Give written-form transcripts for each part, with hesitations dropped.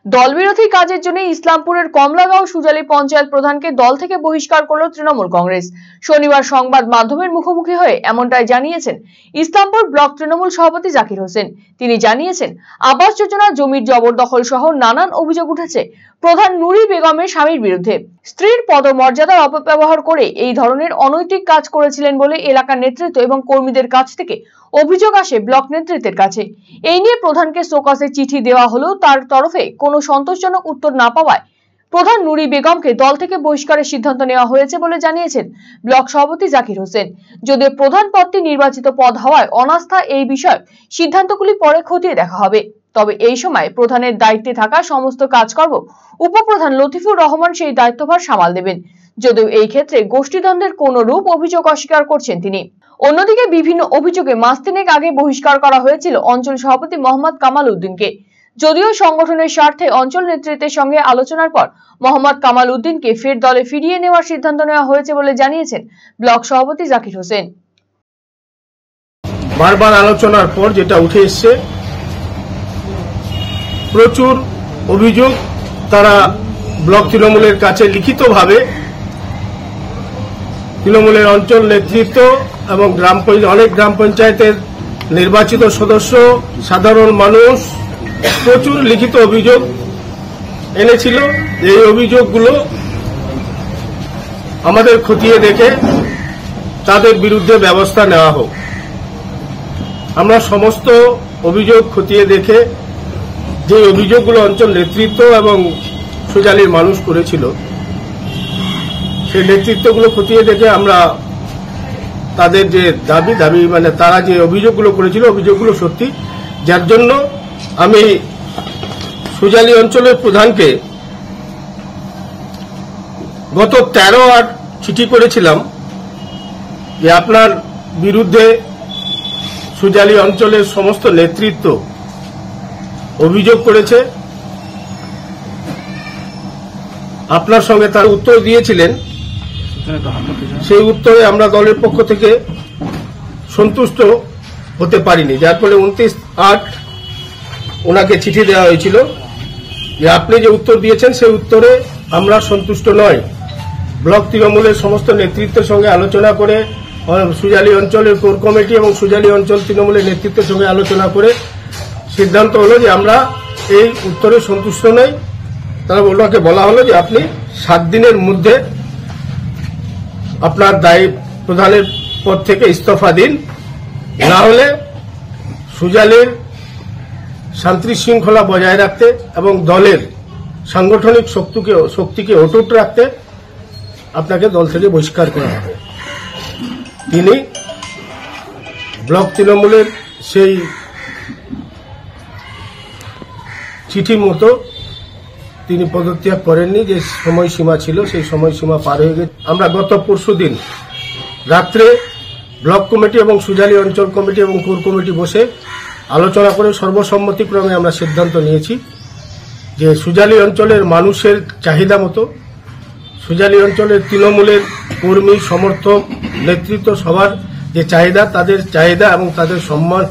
দলবিরোধী কাজের জন্য ইসলামপুরের কমলাগাঁও সুজালি পঞ্চায়েত প্রধানকে দল থেকে বহিষ্কার করল তৃণমূল কংগ্রেস। শনিবার সংবাদ মাধ্যমের মুখোমুখি হয়ে এমনটাই জানিয়েছেন ইসলামপুর ব্লক তৃণমূল সভাপতি জাকির হোসেন। তিনি জানিয়েছেন, আবাস যোজনা, জমির জবরদখল সহ নানান অভিযোগ উঠেছে প্রধান নুরি বেগমের স্বামীর বিরুদ্ধে। স্ত্রীর পদমর্যাদার অপব্যবহার করে এই ধরনের অনৈতিক কাজ করেছিলেন বলে এলাকার নেতৃত্ব এবং কর্মীদের কাছ থেকে অভিযোগ আসে ব্লক নেতৃত্বের কাছে। এই নিয়ে প্রধানকে শোকজের চিঠি দেওয়া হলেও তার তরফে কোনো সন্তোষজনক উত্তর না পাওয়ায় প্রধান নুরি বেগমকে দল থেকে বহিষ্কারের সিদ্ধান্ত নেওয়া হয়েছে বলে জানিয়েছেন ব্লক সভাপতি জাকির হোসেন। যদিও প্রধান পদটি নির্বাচিত পদ হওয়ায় অনাস্থা এই বিষয়ে সিদ্ধান্তগুলি পরে খতিয়ে দেখা হবে। তবে এই সময় প্রধানের দায়িত্বে থাকা সমস্ত কাজকর্ম উপপ্রধান লতিফুর রহমান সেই দায়িত্বভার সামাল দেবেন। যদিও এই ক্ষেত্রে গোষ্ঠীদ্বন্দ্বের কোন রূপ অভিযোগ অস্বীকার করছেন তিনি। অন্যদিকে বিভিন্ন অভিযোগে মাস তিনেক আগে বহিষ্কার করা হয়েছিল অঞ্চল সভাপতি মোহাম্মদ কামাল উদ্দিনকে। যদিও সংগঠনের স্বার্থে অঞ্চল নেতৃত্বের সঙ্গে আলোচনার পর মোহাম্মদ কামাল উদ্দিনকে ফের দলে ফিরিয়ে নেওয়ার সিদ্ধান্ত নেওয়া হয়েছে বলে জানিয়েছেন ব্লক সভাপতি জাকির হোসেন। বারবার আলোচনার পর যেটা উঠে এসছে, প্রচুর অভিযোগ তারা ব্লক তৃণমূলের কাছে লিখিতভাবে তৃণমূলের অঞ্চল নেতৃত্ব এবং অনেক গ্রাম পঞ্চায়েতের নির্বাচিত সদস্য, সাধারণ মানুষ প্রচুর লিখিত অভিযোগ এনেছিল। এই অভিযোগগুলো আমাদের খতিয়ে দেখে তাদের বিরুদ্ধে ব্যবস্থা নেওয়া হোক। আমরা সমস্ত অভিযোগ খতিয়ে দেখে যে অভিযোগগুলো অঞ্চল নেতৃত্ব এবং সুজালির মানুষ করেছিল, সেই নেতৃত্বগুলো খতিয়ে দেখে আমরা তাদের যে দাবি মানে তারা যে অভিযোগগুলো করেছিল, অভিযোগগুলো সত্যি, যার জন্য আমি সুজালি অঞ্চলের প্রধানকে গত 13 চিঠি করেছিলাম যে আপনার বিরুদ্ধে সুজালি অঞ্চলের সমস্ত নেতৃত্ব অভিযোগ করেছে। আপনার সঙ্গে তার উত্তর দিয়েছিলেন, সেই উত্তরে আমরা দলের পক্ষ থেকে সন্তুষ্ট হতে পারিনি, যার ফলে 29/8 ওনাকে চিঠি দেওয়া হয়েছিল যে আপনি যে উত্তর দিয়েছেন সেই উত্তরে আমরা সন্তুষ্ট নয়। ব্লক তৃণমূলের সমস্ত নেতৃত্বের সঙ্গে আলোচনা করে, সুজালি অঞ্চলের কোর কমিটি এবং সুজালি অঞ্চল তৃণমূলের নেতৃত্বের সঙ্গে আলোচনা করে সিদ্ধান্ত হলো যে আমরা এই উত্তরে সন্তুষ্ট নই। তারা ওনাকে বলা হলো যে আপনি 7 দিনের মধ্যে আপনার প্রধানের পদ থেকে ইস্তফা দিন, না হলে সুজালির শান্তি শৃঙ্খলা বজায় রাখতে এবং দলের সাংগঠনিক শক্তিকে অটুট রাখতে আপনাকে দল থেকে বহিষ্কার করা হবে। তিনি ব্লক তৃণমূলের সেই চিঠি মতো তিনি পদত্যাগ করেননি। যে সময়সীমা ছিল সেই সময়সীমা পার হয়ে গেছে। আমরা গত পরশুদিন রাত্রে ব্লক কমিটি এবং সুজালি অঞ্চল কমিটি এবং কোর কমিটি বসে আলোচনা করে সর্বসম্মতিক্রমে আমরা সিদ্ধান্ত নিয়েছি যে সুজালি অঞ্চলের মানুষের চাহিদা মতো, সুজালি অঞ্চলের তৃণমূলের কর্মী, সমর্থক, নেতৃত্ব সবার যে চাহিদা, তাদের চাহিদা এবং তাদের সম্মান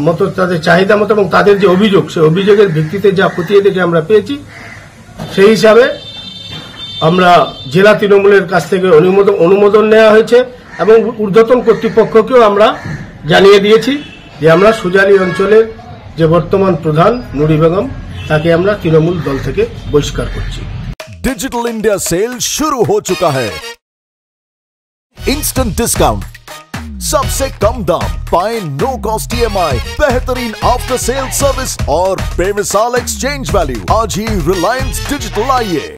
মতো, তাদের চাহিদা মতো এবং তাদের যে অভিযোগ, সেই অভিযোগের ভিত্তিতে যা খতিয়ে দেখে আমরা পেয়েছি, সেই হিসাবে আমরা জেলা তৃণমূলের কাছ থেকে অনুমোদন নেওয়া হয়েছে এবং ঊর্ধ্বতন কর্তৃপক্ষকেও আমরা জানিয়ে দিয়েছি যে আমরা সুজালি অঞ্চলের যে বর্তমান প্রধান নুরি বেগম, তাকে আমরা তৃণমূল দল থেকে বহিষ্কার করছি। डिजिटल इंडिया सेल शुरू हो चुका है। इंस्टेंट डिस्काउंट, सबसे कम दाम, पाए नो कॉस्ट EMI, बेहतरीन आफ्टर सेल सर्विस और बेमिसाल एक्सचेंज वैल्यू। आज ही रिलायंस डिजिटल आइए।